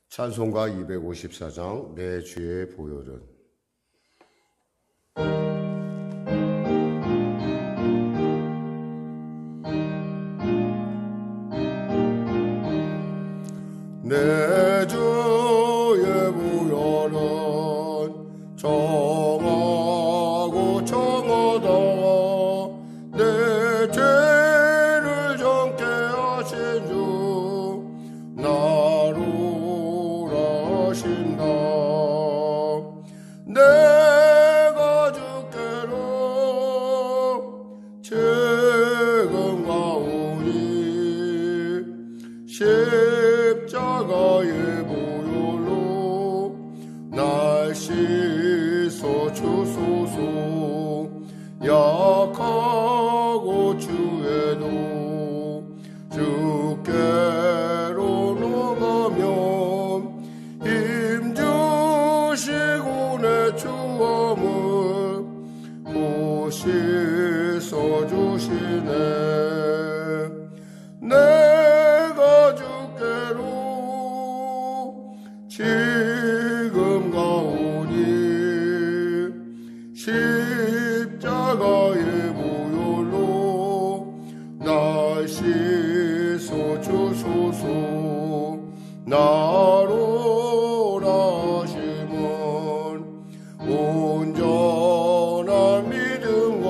찬송가 254장 내 주의 보혈은. 내 주의 보혈은 정하고 정하다 내 죄를 정케 하신 주 나로 하신다. 내가 주께로 지금 가오니 십자가의 보혈로 날 씻어 주소서. 약하고 주에도 주께로 나가면 힘주시고 내 주함을 또 씻어 주시네. 내가 주께로 지금 가오니 십자가의 보혈로 날 씻어 주소서. 나로 하심은 온전한 믿음과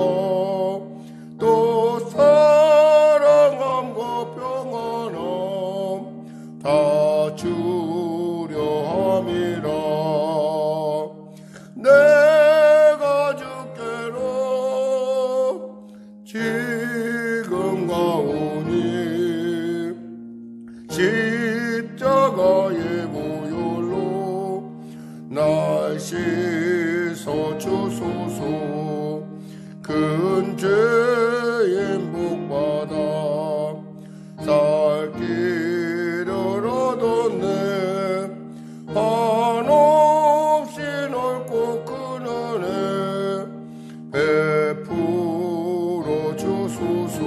또 사랑함과 평안함 다 주려 함이라. 내가 주께로 지금 가오니 십자가의 보혈로 날 씻어 주소서. 큰 죄인 복받아 살 길을 얻었네. 한없이 넓고 큰 은혜 베풀어 주소서.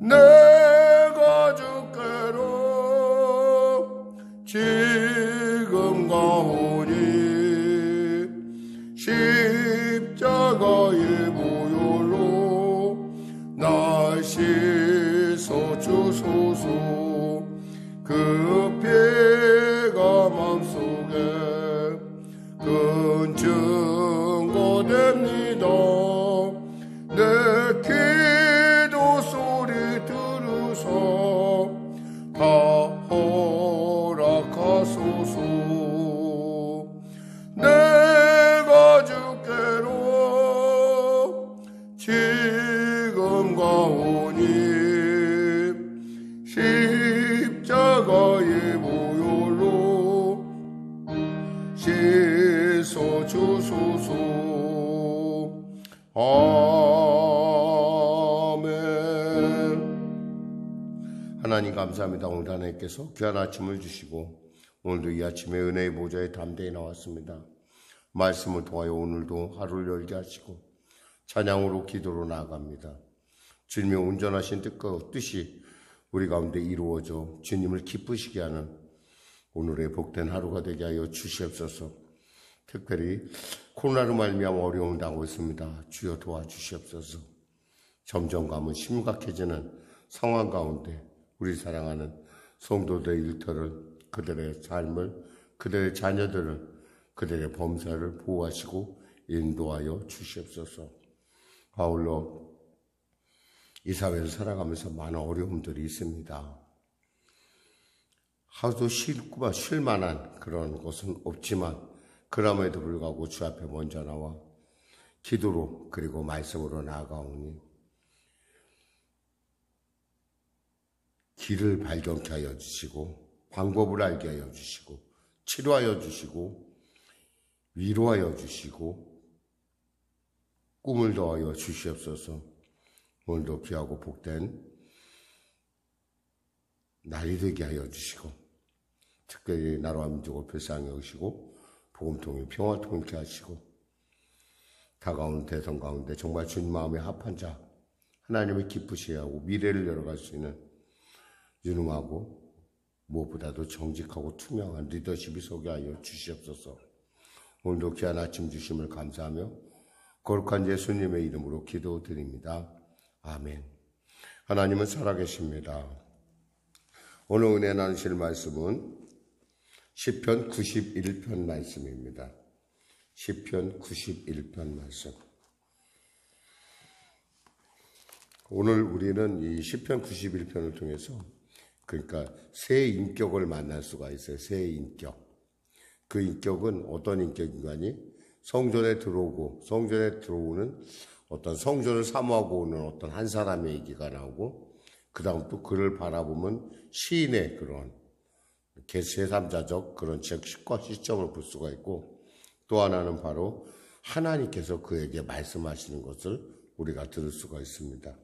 내가 주께로 지금 가오니 십자가의 보혈로 날 씻어 주소서. 그 피가 맘속에 큰 증거 됩니다. 내 기도 소리 들으소 다 허락하소서. 내가 주께로 지금 가오니 십자가의 보혈로 씻어 주소서. 아멘. 하나님 감사합니다. 오늘 하나님께서 귀한 아침을 주시고 오늘도 이 아침에 은혜의 보좌에 담대히 나왔습니다. 말씀을 통하여 오늘도 하루를 열게 하시고 찬양으로 기도로 나아갑니다. 주님의 온전하신 뜻이 우리 가운데 이루어져 주님을 기쁘시게 하는 오늘의 복된 하루가 되게 하여 주시옵소서. 특별히 코로나로 말미암아 어려움을 당하고 있습니다. 주여 도와주시옵소서. 점점 가면 심각해지는 상황 가운데 우리 사랑하는 성도들의 일터를, 그들의 삶을, 그들의 자녀들을, 그들의 범사를 보호하시고 인도하여 주시옵소서. 아울러 이 사회를 살아가면서 많은 어려움들이 있습니다. 하루도 쉴 만한 그런 곳은 없지만 그럼에도 불구하고 주 앞에 먼저 나와 기도로 그리고 말씀으로 나아가오니 길을 발견케 하여 주시고 방법을 알게 하여 주시고 치료하여 주시고 위로하여 주시고 꿈을 더하여 주시옵소서. 오늘도 귀하고 복된 날이 되게 하여 주시고 특별히 나라와 민족을 불쌍히 여기시고 복음통일 평화 통일케 하시고 다가오는 대선 가운데 정말 주님 마음에 합한 자 하나님을 기쁘시게 하고 미래를 열어갈 수 있는 유능하고 무엇보다도 정직하고 투명한 리더십이 서게 하여 주시옵소서. 오늘도 귀한 아침 주심을 감사하며 거룩한 예수님의 이름으로 기도드립니다. 아멘. 하나님은 살아계십니다. 오늘 은혜 나누실 말씀은 시편 91편 말씀입니다. 시편 91편 말씀. 오늘 우리는 이 시편 91편을 통해서 그러니까 새 인격을 만날 수가 있어요. 새 인격. 그 인격은 어떤 인격인가니? 성전에 들어오는 어떤 성전을 사모하고 오는 어떤 한 사람의 얘기가 나오고, 그 다음 또 그를 바라보면 시인의 그런 제3자적 그런 시점을 볼 수가 있고, 또 하나는 바로 하나님께서 그에게 말씀하시는 것을 우리가 들을 수가 있습니다.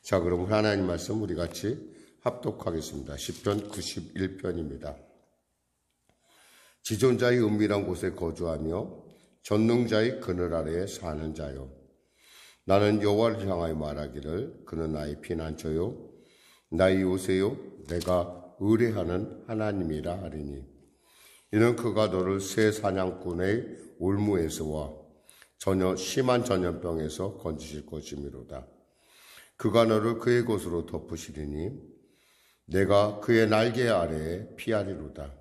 자, 그럼 하나님 말씀 우리 같이 합독하겠습니다. 시편 91편입니다. 지존자의 은밀한 곳에 거주하며 전능자의 그늘 아래에 사는 자요, 나는 여호와를 향하여 말하기를 그는 나의 피난처요 나의 요새요 내가 의뢰하는 하나님이라 하리니, 이는 그가 너를 새 사냥꾼의 올무에서와 심한 전염병에서 건지실 것이미로다. 그가 너를 그의 것으로 덮으시리니 내가 그의 날개 아래에 피하리로다.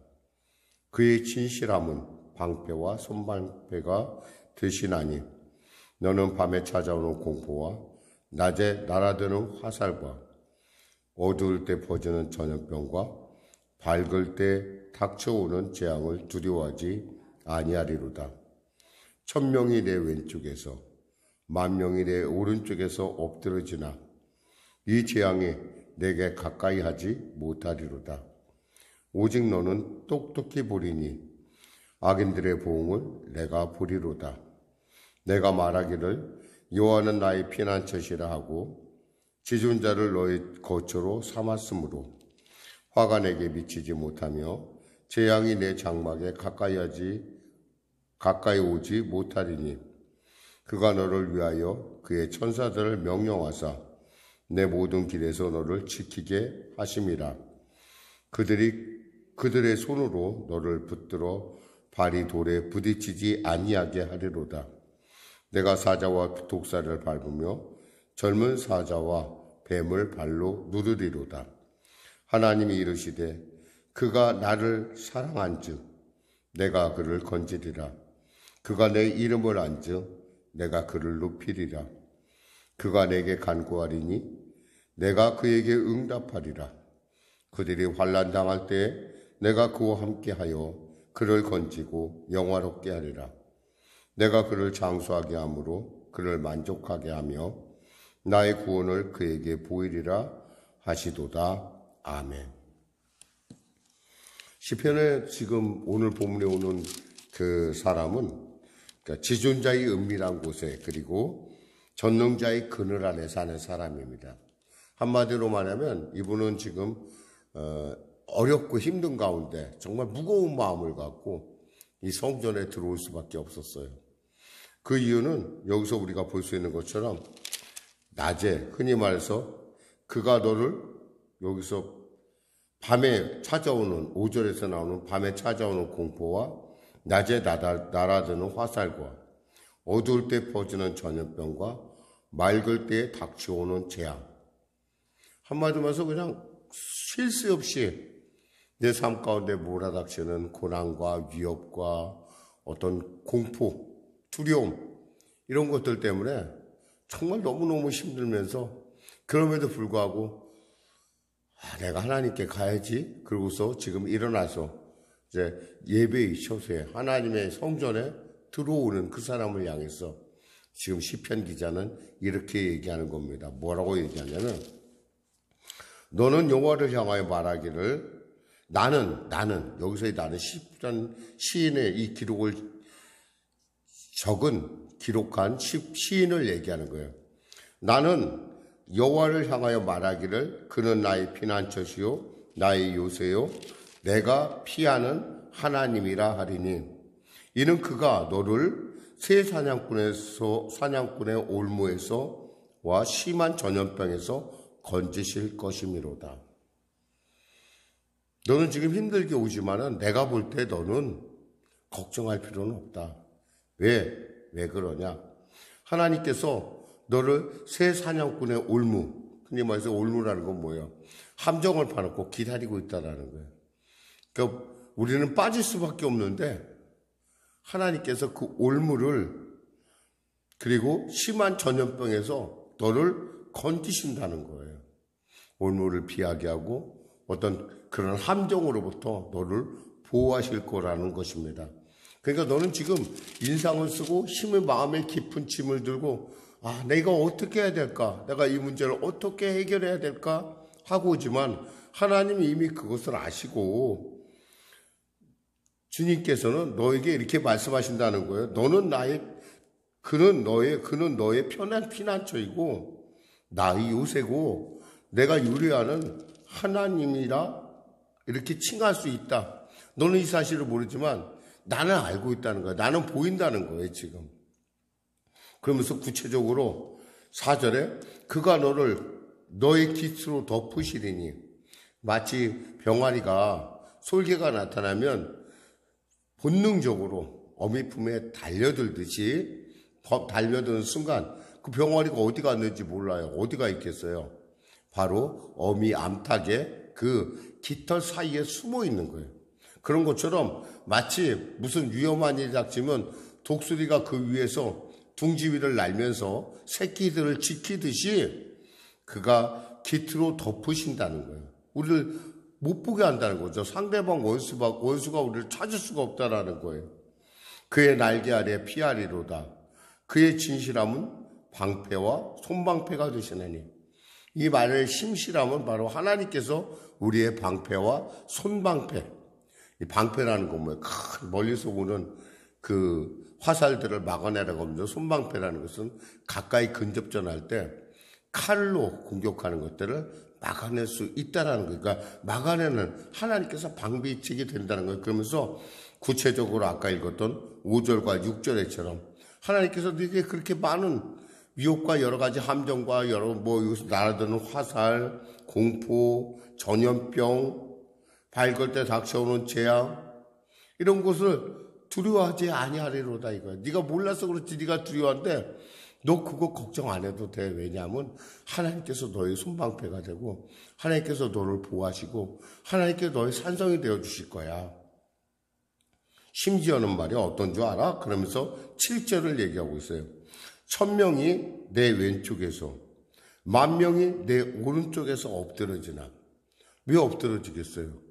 그의 진실함은 방패와 손방패가 되시나니, 너는 밤에 찾아오는 공포와 낮에 날아드는 화살과 어두울 때 퍼지는 전염병과 밝을 때 닥쳐오는 재앙을 두려워하지 아니하리로다. 1000명이 내 왼쪽에서 10,000명이 내 오른쪽에서 엎드러지나 이 재앙이 내게 가까이 하지 못하리로다. 오직 너는 똑똑히 보리니 악인들의 보응을 내가 보리로다. 내가 말하기를 여호와는 나의 피난처시라 하고 지존자를 너의 거처로 삼았으므로 화가 내게 미치지 못하며 재앙이 내 장막에 가까이 오지 못하리니, 그가 너를 위하여 그의 천사들을 명령하사 내 모든 길에서 너를 지키게 하심이라. 그들의 손으로 너를 붙들어 발이 돌에 부딪히지 아니하게 하리로다. 내가 사자와 독사를 밟으며 젊은 사자와 뱀을 발로 누르리로다. 하나님이 이르시되 그가 나를 사랑한즉 내가 그를 건지리라. 그가 내 이름을 안즉 내가 그를 높이리라. 그가 내게 간구하리니 내가 그에게 응답하리라. 그들이 환난 당할 때에 내가 그와 함께하여 그를 건지고 영화롭게 하리라. 내가 그를 장수하게 함으로 그를 만족하게 하며 나의 구원을 그에게 보이리라 하시도다. 아멘. 시편에 지금 오늘 본문에 오는 그 사람은 지존자의 은밀한 곳에 그리고 전능자의 그늘 안에 사는 사람입니다. 한마디로 말하면 이분은 지금 어렵고 힘든 가운데 정말 무거운 마음을 갖고 이 성전에 들어올 수밖에 없었어요. 그 이유는 여기서 우리가 볼 수 있는 것처럼 낮에, 흔히 말해서 그가 너를 여기서 밤에 찾아오는, 5절에서 나오는 밤에 찾아오는 공포와 낮에 날아드는 화살과 어두울 때 퍼지는 전염병과 맑을 때에 닥쳐오는 재앙. 한마디로 말해서 그냥 쉴 새 없이 내 삶 가운데 몰아닥치는 고난과 위협과 어떤 공포, 두려움, 이런 것들 때문에 정말 너무너무 힘들면서, 그럼에도 불구하고 내가 하나님께 가야지. 그러고서 지금 일어나서 이제 예배의 처소에 하나님의 성전에 들어오는 그 사람을 향해서 지금 시편 기자는 이렇게 얘기하는 겁니다. 뭐라고 얘기하냐면, 너는 여호와를 향하여 말하기를 나는 여기서의 나는 시인의 이 기록을 기록한 시인을 얘기하는 거예요. 나는 여호와를 향하여 말하기를 그는 나의 피난처시요 나의 요새요 내가 피하는 하나님이라 하리니, 이는 그가 너를 새 사냥꾼의 올무에서와 심한 전염병에서 건지실 것이미로다. 너는 지금 힘들게 오지만은 내가 볼 때 너는 걱정할 필요는 없다. 왜 그러냐? 하나님께서 너를 새 사냥꾼의 올무, 흔히 말해서 올무라는 건 뭐예요? 함정을 파놓고 기다리고 있다라는 거예요. 그러니까 우리는 빠질 수밖에 없는데 하나님께서 그 올무를 그리고 심한 전염병에서 너를 건지신다는 거예요. 올무를 피하게 하고 어떤 그런 함정으로부터 너를 보호하실 거라는 것입니다. 그러니까 너는 지금 인상을 쓰고 힘을 마음에 깊은 짐을 들고 내가 어떻게 해야 될까? 내가 이 문제를 어떻게 해결해야 될까? 하고 오지만 하나님이 이미 그것을 아시고 주님께서는 너에게 이렇게 말씀하신다는 거예요. 그는 너의 편한 피난처이고 나의 요새고 내가 유리하는 하나님이라 이렇게 칭할 수 있다. 너는 이 사실을 모르지만 나는 알고 있다는 거야. 나는 보인다는 거예요, 지금. 그러면서 구체적으로 4절에 그가 너의 깃으로 덮으시리니 마치 병아리가 솔개가 나타나면 본능적으로 어미 품에 달려들듯이 달려드는 순간 그 병아리가 어디 갔는지 몰라요. 어디가 있겠어요? 바로 어미 암탉의 그 깃털 사이에 숨어 있는 거예요. 그런 것처럼 마치 무슨 위험한 일이 닥치면 독수리가 그 위에서 둥지 위를 날면서 새끼들을 지키듯이 그가 깃으로 덮으신다는 거예요. 우리를 못 보게 한다는 거죠. 상대방 원수가 우리를 찾을 수가 없다라는 거예요. 그의 날개 아래 피하리로다. 그의 진실함은 방패와 손방패가 되시나니. 이 말의 심실함은 바로 하나님께서 우리의 방패와 손방패. 이 방패라는 건 뭐예요? 큰 멀리서 오는 그 화살들을 막아내라고 합니다. 손방패라는 것은 가까이 근접전할 때 칼로 공격하는 것들을 막아낼 수 있다라는 거예요. 그러니까 막아내는 하나님께서 방비책이 된다는 거예요. 그러면서 구체적으로 아까 읽었던 5절과 6절에처럼 하나님께서 네게 그렇게 많은 위협과 여러 가지 함정과 여기서 날아드는 화살, 공포, 전염병, 밝을 때 닥쳐오는 재앙 이런 것을 두려워하지 아니하리로다 이거야. 네가 몰라서 그렇지 네가 두려워한데 너 그거 걱정 안 해도 돼. 왜냐하면 하나님께서 너의 손방패가 되고 하나님께서 너를 보호하시고 하나님께서 너의 산성이 되어주실 거야. 심지어는 말이야 어떤 줄 알아? 그러면서 7절을 얘기하고 있어요. 1000명이 내 왼쪽에서 10,000명이 내 오른쪽에서 엎드러지나. 왜 엎드러지겠어요?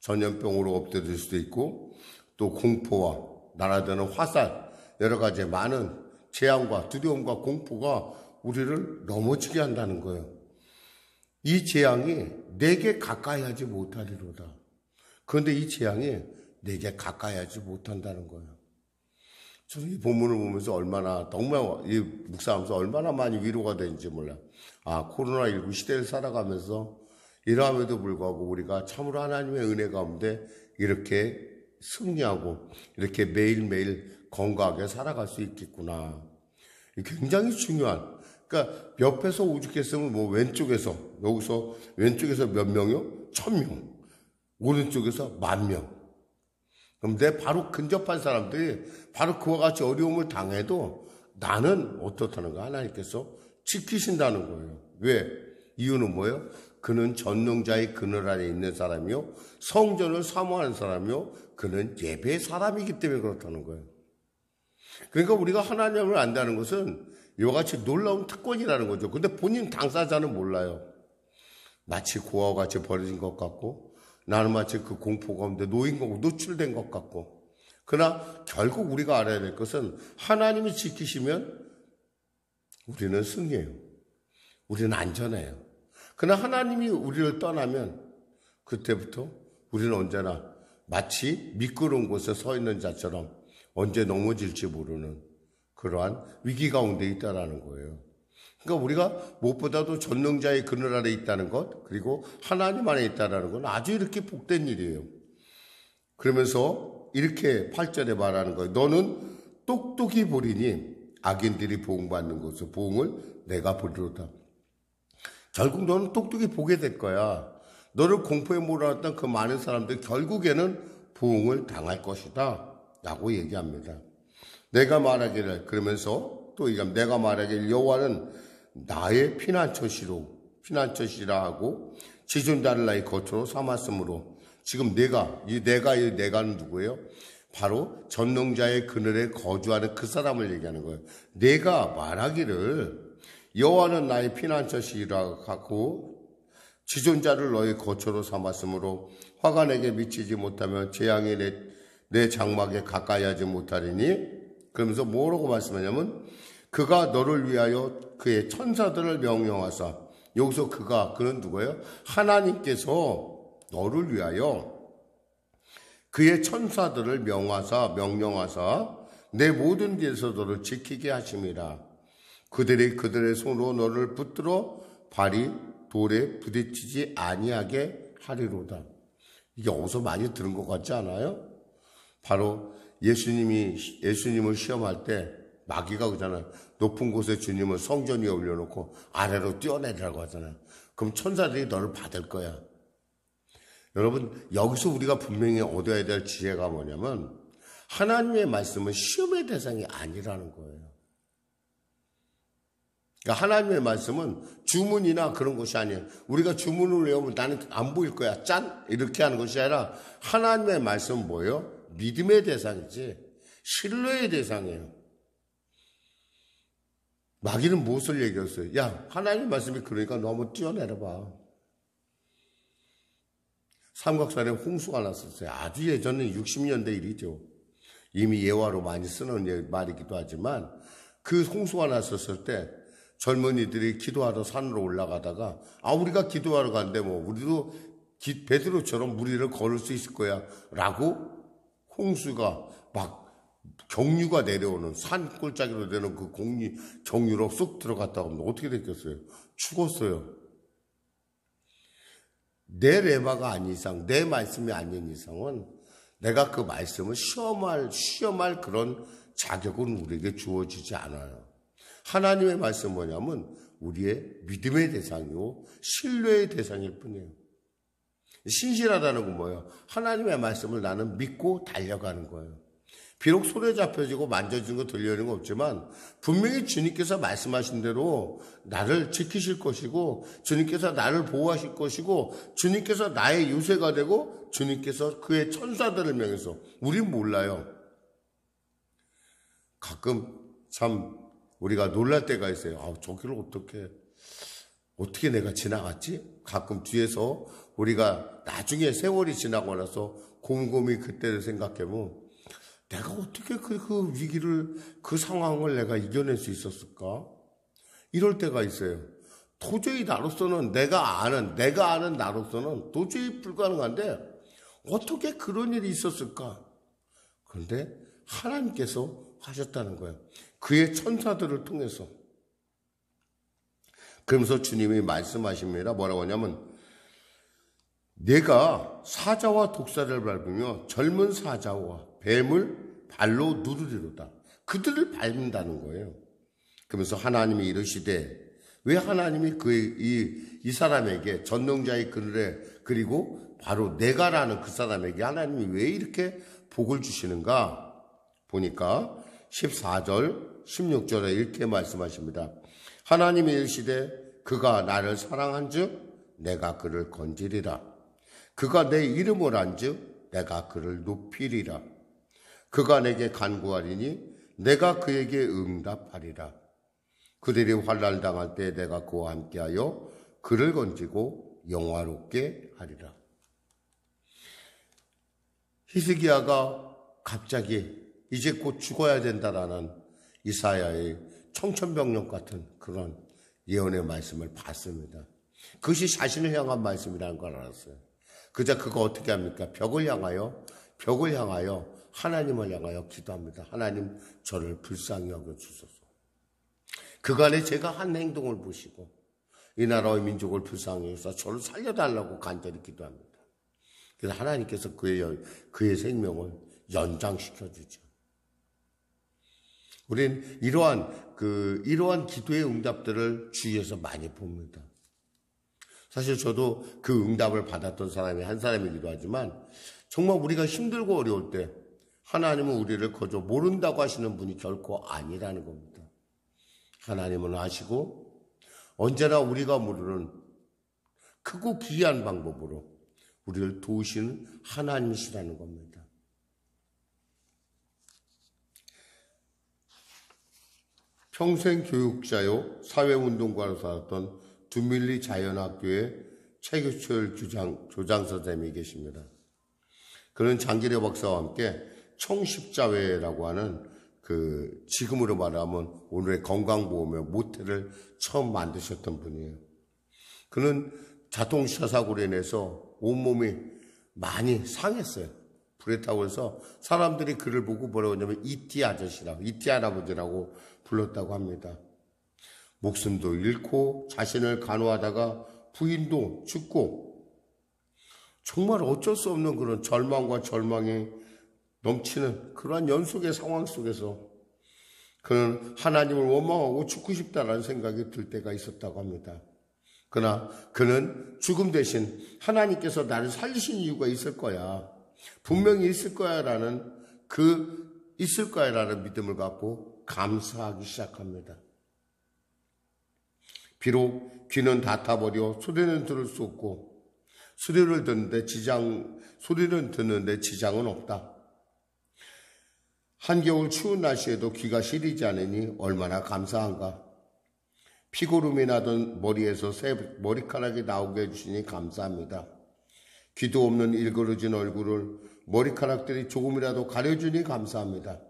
전염병으로 엎드릴 수도 있고 또 공포와 날아드는 화살 여러 가지 많은 재앙과 두려움과 공포가 우리를 넘어지게 한다는 거예요. 이 재앙이 내게 가까이 하지 못하리로다. 그런데 이 재앙이 내게 가까이 하지 못한다는 거예요. 저는 이 본문을 보면서 정말 이 묵상하면서 얼마나 많이 위로가 되는지 몰라요. 코로나19 시대를 살아가면서 이러함에도 불구하고 우리가 참으로 하나님의 은혜 가운데 이렇게 승리하고 이렇게 매일매일 건강하게 살아갈 수 있겠구나. 굉장히 중요한. 그러니까 옆에서 오죽했으면 왼쪽에서 여기서 왼쪽에서 몇 명이요? 1000명. 오른쪽에서 10,000명. 그럼 내 바로 근접한 사람들이 바로 그와 같이 어려움을 당해도 나는 어떻다는 거야? 하나님께서 지키신다는 거예요. 왜? 이유는 뭐예요? 그는 전능자의 그늘 아래 있는 사람이요 성전을 사모하는 사람이요 그는 예배의 사람이기 때문에 그렇다는 거예요. 그러니까 우리가 하나님을 안다는 것은 이와 같이 놀라운 특권이라는 거죠. 근데 본인 당사자는 몰라요. 마치 고아와 같이 버려진 것 같고 나는 마치 그 공포 가운데 놓인 거고 노출된 것 같고 그러나 결국 우리가 알아야 될 것은 하나님이 지키시면 우리는 승리해요. 우리는 안전해요. 그러나 하나님이 우리를 떠나면 그때부터 우리는 언제나 마치 미끄러운 곳에 서 있는 자처럼 언제 넘어질지 모르는 그러한 위기 가운데 있다라는 거예요. 그러니까 우리가 무엇보다도 전능자의 그늘 아래 있다는 것 그리고 하나님 안에 있다는 건 아주 이렇게 복된 일이에요. 그러면서 이렇게 8절에 말하는 거예요. 너는 똑똑히 보리니 악인들이 보응받는 것을 보응을 내가 보리로다. 결국 너는 똑똑히 보게 될 거야. 너를 공포에 몰아놨던 그 많은 사람들 결국에는 부흥을 당할 것이다 라고 얘기합니다. 내가 말하기를, 그러면서 또 얘기합니다. 내가 말하기를 여호와는 나의 피난처시라 하고 지존자를 나의 거처로 삼았으므로, 지금 내가는 누구예요? 바로 전능자의 그늘에 거주하는 그 사람을 얘기하는 거예요. 내가 말하기를 여호와는 나의 피난처시라 하고 지존자를 너의 거처로 삼았으므로 화가 내게 미치지 못하면 재앙이 내 장막에 가까이 하지 못하리니, 그러면서 뭐라고 말씀하냐면 그가 너를 위하여 그의 천사들을 명령하사, 여기서 그는 누구예요? 하나님께서 너를 위하여 그의 천사들을 명령하사 내 모든 길에서 너를 지키게 하심이라. 그들의 손으로 너를 붙들어 발이 돌에 부딪히지 아니하게 하리로다. 이게 어디서 많이 들은 것 같지 않아요? 바로 예수님을 시험할 때 마귀가 그러잖아요. 높은 곳에 주님을 성전 위에 올려놓고 아래로 뛰어내리라고 하잖아요. 그럼 천사들이 너를 받을 거야. 여러분, 여기서 우리가 분명히 얻어야 될 지혜가 뭐냐면 하나님의 말씀은 시험의 대상이 아니라는 거예요. 그러니까 하나님의 말씀은 주문이나 그런 것이 아니에요. 우리가 주문을 외우면 나는 안 보일 거야. 짠! 이렇게 하는 것이 아니라 하나님의 말씀은 뭐예요? 믿음의 대상이지 신뢰의 대상이에요. 마귀는 무엇을 얘기했어요? 야, 하나님의 말씀이 그러니까 너 한번 뛰어내려봐. 삼각산에 홍수가 났었어요. 아주 예전에 60년대 일이죠. 이미 예화로 많이 쓰는 말이기도 하지만 그 홍수가 났었을 때 젊은이들이 기도하러 산으로 올라가다가 우리가 기도하러 간데 우리도 베드로처럼 무리를 걸을 수 있을 거야 라고 홍수가 막 경류가 내려오는 산 꼴짜기로 되는 그 경류로 쑥 들어갔다가 하면 어떻게 됐겠어요? 죽었어요. 내 레마가 아닌 이상, 내 말씀이 아닌 이상은 내가 그 말씀을 시험할 그런 자격은 우리에게 주어지지 않아요. 하나님의 말씀은 뭐냐면 우리의 믿음의 대상이고 신뢰의 대상일 뿐이에요. 신실하다는 건 뭐예요? 하나님의 말씀을 나는 믿고 달려가는 거예요. 비록 손에 잡혀지고 만져진 거 들려오는 거 없지만 분명히 주님께서 말씀하신 대로 나를 지키실 것이고 주님께서 나를 보호하실 것이고 주님께서 나의 요새가 되고 주님께서 그의 천사들을 명해서 우린 몰라요. 가끔 참 우리가 놀랄 때가 있어요. 저 길을 어떻게 내가 지나갔지? 가끔 뒤에서 우리가 나중에 세월이 지나고 나서 곰곰이 그때를 생각해보면 내가 어떻게 그 위기를, 그 상황을 내가 이겨낼 수 있었을까? 이럴 때가 있어요. 도저히 나로서는 내가 아는 나로서는 도저히 불가능한데 어떻게 그런 일이 있었을까? 그런데 하나님께서 하셨다는 거예요. 그의 천사들을 통해서. 그러면서 주님이 말씀하십니다. 뭐라고 하냐면 내가 사자와 독사를 밟으며 젊은 사자와 뱀을 발로 누르리로다. 그들을 밟는다는 거예요. 그러면서 하나님이 이르시되, 왜 하나님이 이 사람에게 전능자의 그늘에, 그리고 바로 내가라는 그 사람에게 하나님이 왜 이렇게 복을 주시는가 보니까 14절 16절에 이렇게 말씀하십니다. 하나님이 이르시되 그가 나를 사랑한즉 내가 그를 건지리라. 그가 내 이름을 안즉 내가 그를 높이리라. 그가 내게 간구하리니 내가 그에게 응답하리라. 그들이 환난 당할 때 내가 그와 함께하여 그를 건지고 영화롭게 하리라. 히스기야가 갑자기 이제 곧 죽어야 된다라는 이사야의 청천벽력 같은 그런 예언의 말씀을 봤습니다. 그것이 자신을 향한 말씀이라는 걸 알았어요. 그저 그거 어떻게 합니까? 벽을 향하여 하나님을 향하여 기도합니다. 하나님 저를 불쌍히 여겨주소서. 그간에 제가 한 행동을 보시고 이 나라의 민족을 불쌍히 여겨서 저를 살려달라고 간절히 기도합니다. 그래서 하나님께서 그의 생명을 연장시켜주죠. 우린 이러한 기도의 응답들을 주위에서 많이 봅니다. 사실 저도 그 응답을 받았던 사람이 한 사람이기도 하지만 정말 우리가 힘들고 어려울 때 하나님은 우리를 거저 모른다고 하시는 분이 결코 아니라는 겁니다. 하나님은 아시고 언제나 우리가 모르는 크고 기이한 방법으로 우리를 도우시는 하나님이시라는 겁니다. 평생 교육자요 사회운동가로 살았던 두밀리 자연학교의 최규철 조장 선생님이 계십니다. 그는 장기려 박사와 함께 총십자회라고 하는 지금으로 말하면 오늘의 건강보험의 모태를 처음 만드셨던 분이에요. 그는 자동차 사고로 인해서 온몸이 많이 상했어요. 불에 타고 해서 사람들이 그를 보고 뭐라고 하냐면 이티 아저씨라고, 이티 할아버지라고 불렀다고 합니다. 목숨도 잃고 자신을 간호하다가 부인도 죽고 정말 어쩔 수 없는 그런 절망과 절망이 넘치는 그러한 연속의 상황 속에서 그는 하나님을 원망하고 죽고 싶다라는 생각이 들 때가 있었다고 합니다. 그러나 그는 죽음 대신 하나님께서 나를 살리신 이유가 있을 거야. 분명히 있을 거야라는 있을 거야라는 믿음을 갖고 감사하기 시작합니다. 비록 귀는 닫아버려 소리는 들을 수 없고 소리를 듣는데 지장은 없다. 한겨울 추운 날씨에도 귀가 시리지 않으니 얼마나 감사한가. 피고름이 나던 머리에서 새 머리카락이 나오게 해주시니 감사합니다. 귀도 없는 일그러진 얼굴을 머리카락들이 조금이라도 가려주니 감사합니다.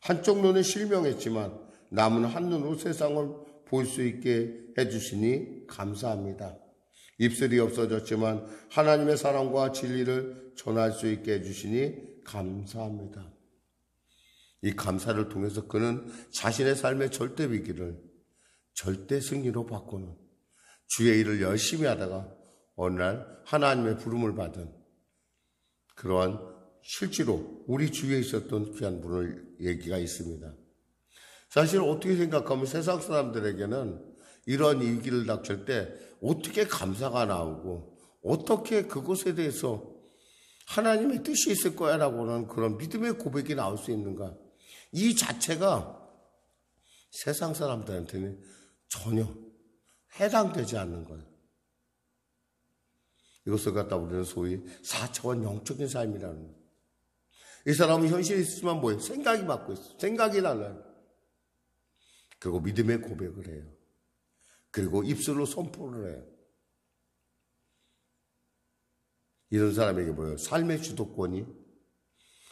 한쪽 눈은 실명했지만 남은 한 눈으로 세상을 볼 수 있게 해주시니 감사합니다. 입술이 없어졌지만 하나님의 사랑과 진리를 전할 수 있게 해주시니 감사합니다. 이 감사를 통해서 그는 자신의 삶의 절대 위기를 절대 승리로 바꾸는 주의 일을 열심히 하다가 어느 날 하나님의 부름을 받은 그러한 실제로 우리 주위에 있었던 귀한 분의 얘기가 있습니다. 사실 어떻게 생각하면 세상 사람들에게는 이런 위기를 닥칠 때 어떻게 감사가 나오고 어떻게 그것에 대해서 하나님의 뜻이 있을 거야 라고 하는 그런 믿음의 고백이 나올 수 있는가. 이 자체가 세상 사람들한테는 전혀 해당되지 않는 거예요. 이것을 갖다 우리는 소위 4차원 영적인 삶이라는 거예요. 이 사람은 현실에 있으면 뭐예요? 생각이 맞고 있어. 생각이 달라요. 그리고 믿음의 고백을 해요. 그리고 입술로 선포를 해요. 이런 사람에게 뭐예요? 삶의 주도권이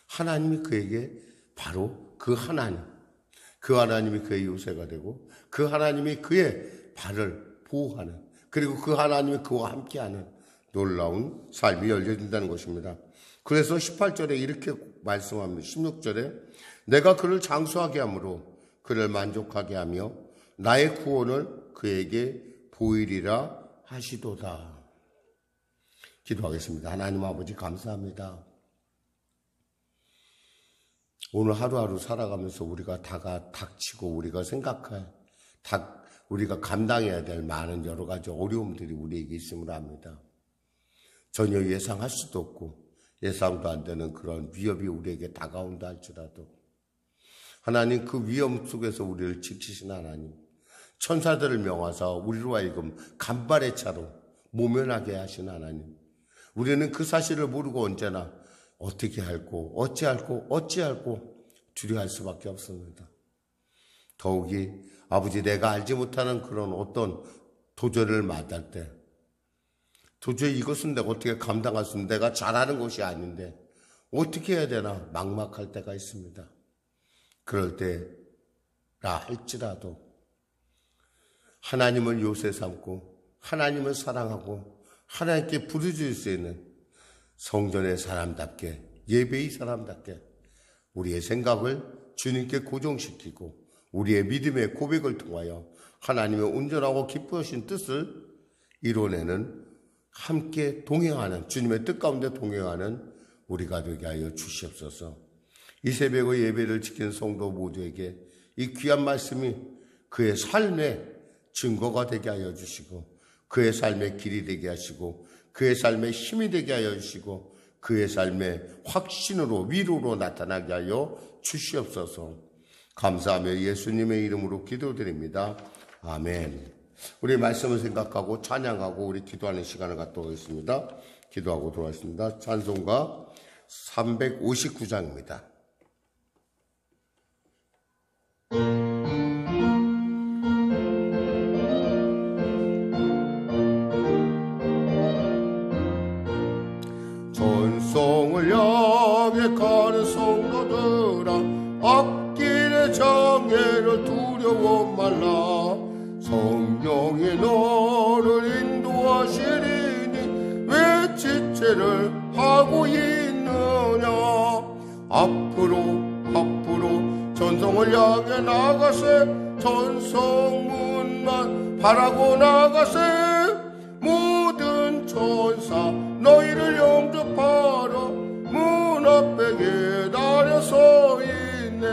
하나님이 그에게 바로 그 하나님이 그의 요새가 되고 그 하나님이 그의 발을 보호하는 그리고 그 하나님이 그와 함께하는 놀라운 삶이 열려진다는 것입니다. 그래서 18절에 이렇게 말씀합니다. 16절에 내가 그를 장수하게 함으로 그를 만족하게 하며 나의 구원을 그에게 보이리라 하시도다. 기도하겠습니다. 하나님 아버지 감사합니다. 오늘 하루하루 살아가면서 우리가 닥치고 우리가 우리가 감당해야 될 많은 여러 가지 어려움들이 우리에게 있음을 압니다. 전혀 예상할 수도 없고 예상도 안 되는 그런 위협이 우리에게 다가온다 할지라도 하나님 그 위험 속에서 우리를 지키신 하나님, 천사들을 명하사 우리로 하여금 간발의 차로 모면하게 하신 하나님, 우리는 그 사실을 모르고 언제나 어떻게 할고 어찌할고 두려워할 수밖에 없습니다. 더욱이 아버지 내가 알지 못하는 그런 어떤 도전을 맞을 때 도저히 이것은 내가 어떻게 감당할 수 있는 내가 잘하는 것이 아닌데 어떻게 해야 되나 막막할 때가 있습니다. 그럴 때라 할지라도 하나님을 요새 삼고 하나님을 사랑하고 하나님께 부르짖을 수 있는 성전의 사람답게 예배의 사람답게 우리의 생각을 주님께 고정시키고 우리의 믿음의 고백을 통하여 하나님의 온전하고 기쁘신 뜻을 이뤄내는 함께 동행하는 주님의 뜻 가운데 동행하는 우리가 되게 하여 주시옵소서. 이 새벽의 예배를 지키는 성도 모두에게 이 귀한 말씀이 그의 삶의 증거가 되게 하여 주시고 그의 삶의 길이 되게 하시고 그의 삶의 힘이 되게 하여 주시고 그의 삶의 확신으로 위로로 나타나게 하여 주시옵소서. 감사하며 예수님의 이름으로 기도드립니다. 아멘. 우리 말씀을 생각하고 찬양하고 우리 기도하는 시간을 갖도록 하겠습니다. 기도하고 돌아왔습니다. 찬송가 359장입니다. 전성을 향해 가는 성도들아, 앞길의 장애를 두려워 말라. 성령이 너를 인도하시리니 왜 지체를 하고 있느냐. 앞으로 전성을 향해 나가세. 전성문만 바라고 나가세. 모든 천사 너희를 영접하러 문 앞에 기다려 서 있네.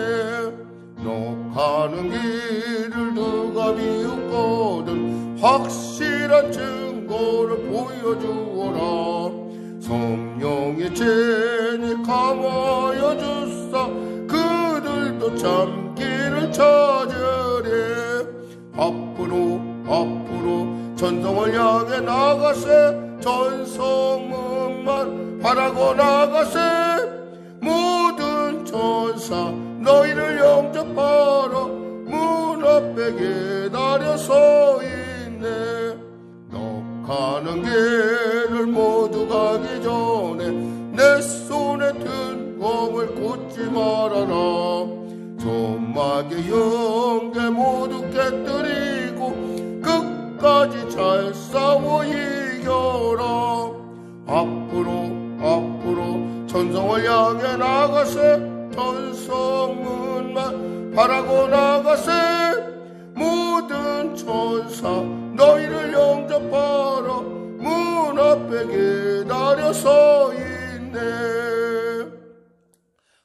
너 가는 길을 누가 비웃거든 확실한 증거를 보여주어라. 성령의 진이 감하여 주사 그들도 참 길을 찾으리. 앞으로 전성을 향해 나가세. 전성문만 바라고 나가세. 모든 천사 너희를 영접하러 문 앞에 기다려 서 있네. 너 가는 길을 모두 가기 전에 내 손에 든 검을 꽂지 말아라. 조막의 영계 모두 깨뜨리고 끝까지 잘 싸워 이겨라. 앞으로 전성을 향해 나가세. 전성문만 바라고 나가세. 모든 천사 너희를 영접하러 문 앞에 기다려 서 있네.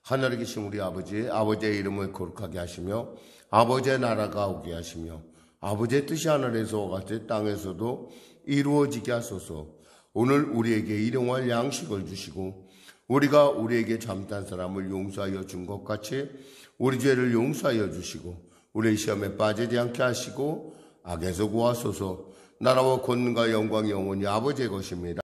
하늘에 계신 우리 아버지, 아버지의 이름을 거룩하게 하시며 아버지의 나라가 오게 하시며 아버지의 뜻이 하늘에서와 같이 땅에서도 이루어지게 하소서. 오늘 우리에게 일용할 양식을 주시고 우리가 우리에게 잘못한 사람을 용서하여 준 것 같이 우리 죄를 용서하여 주시고 우리 시험에 빠지지 않게 하시고 악에서 구하소서. 나라와 권능과 영광이 영원히 아버지의 것입니다.